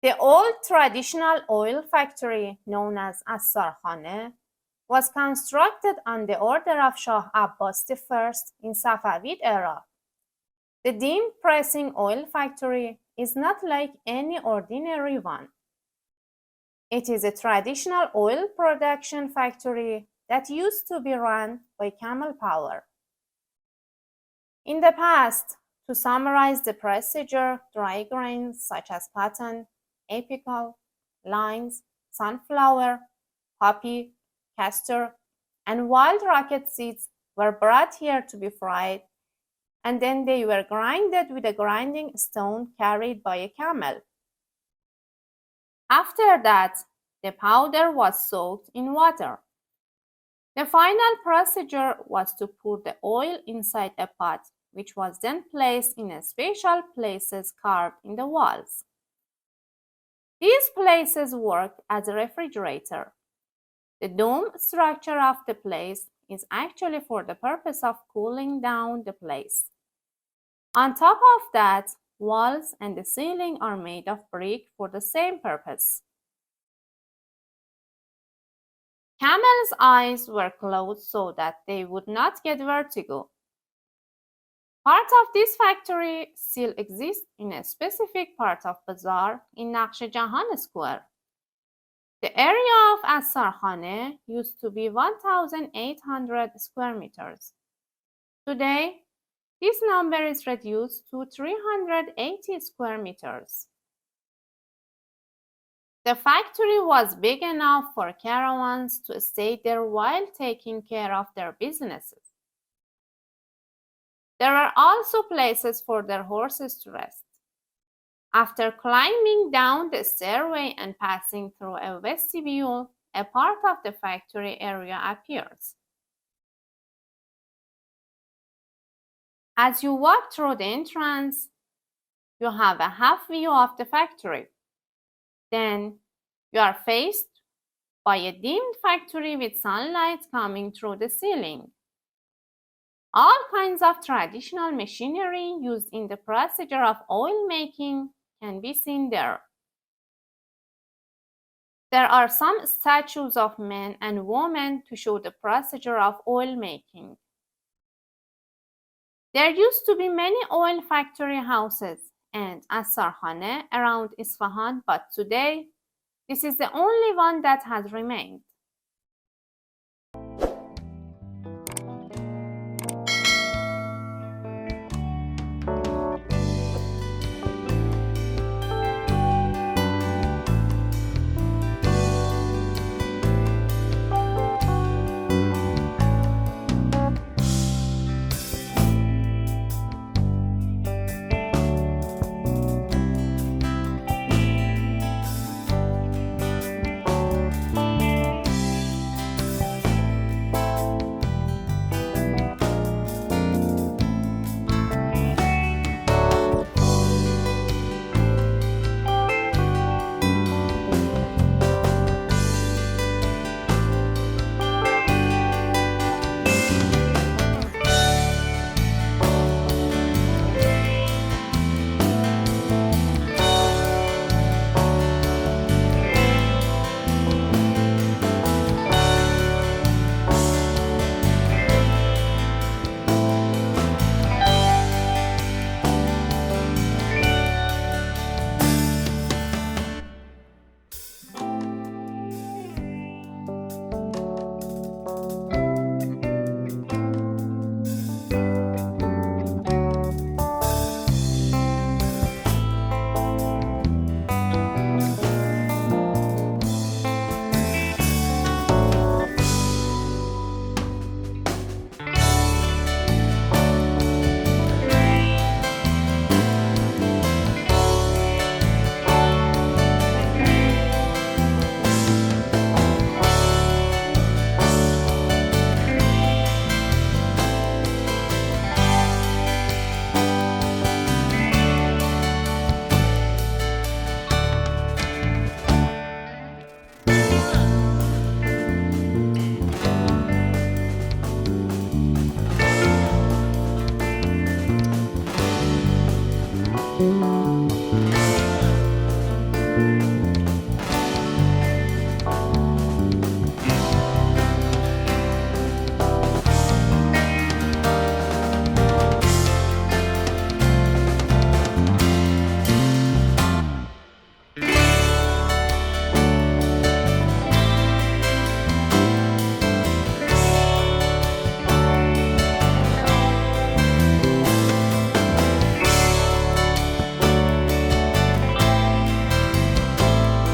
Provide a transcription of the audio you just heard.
The old traditional oil factory known as Assarkhaneh was constructed on the order of Shah Abbas I in Safavid-era. The dim pressing oil factory is not like any ordinary one. It is a traditional oil production factory that used to be run by camel power. In the past, to summarize the procedure, dry grains such as cotton, apical, lines, sunflower, poppy, castor, and wild rocket seeds were brought here to be fried, and then they were grinded with a grinding stone carried by a camel. After that, the powder was soaked in water. The final procedure was to pour the oil inside a pot, which was then placed in special places carved in the walls. These places worked as a refrigerator. The dome structure of the place is actually for the purpose of cooling down the place. On top of that, walls and the ceiling are made of brick for the same purpose. Camels' eyes were closed so that they would not get vertigo. Part of this factory still exists in a specific part of Bazaar in Naqsh Jahan Square. The area of Assarkhaneh used to be 1,800 square meters. Today, this number is reduced to 380 square meters. The factory was big enough for caravans to stay there while taking care of their businesses. There were also places for their horses to rest. After climbing down the stairway and passing through a vestibule, a part of the factory area appears. As you walk through the entrance, you have a half view of the factory. Then you are faced by a dimmed factory with sunlight coming through the ceiling. All kinds of traditional machinery used in the procedure of oil making can be seen there. There are some statues of men and women to show the procedure of oil making. There used to be many oil factory houses and Assarkhaneh around Isfahan, but today this is the only one that has remained.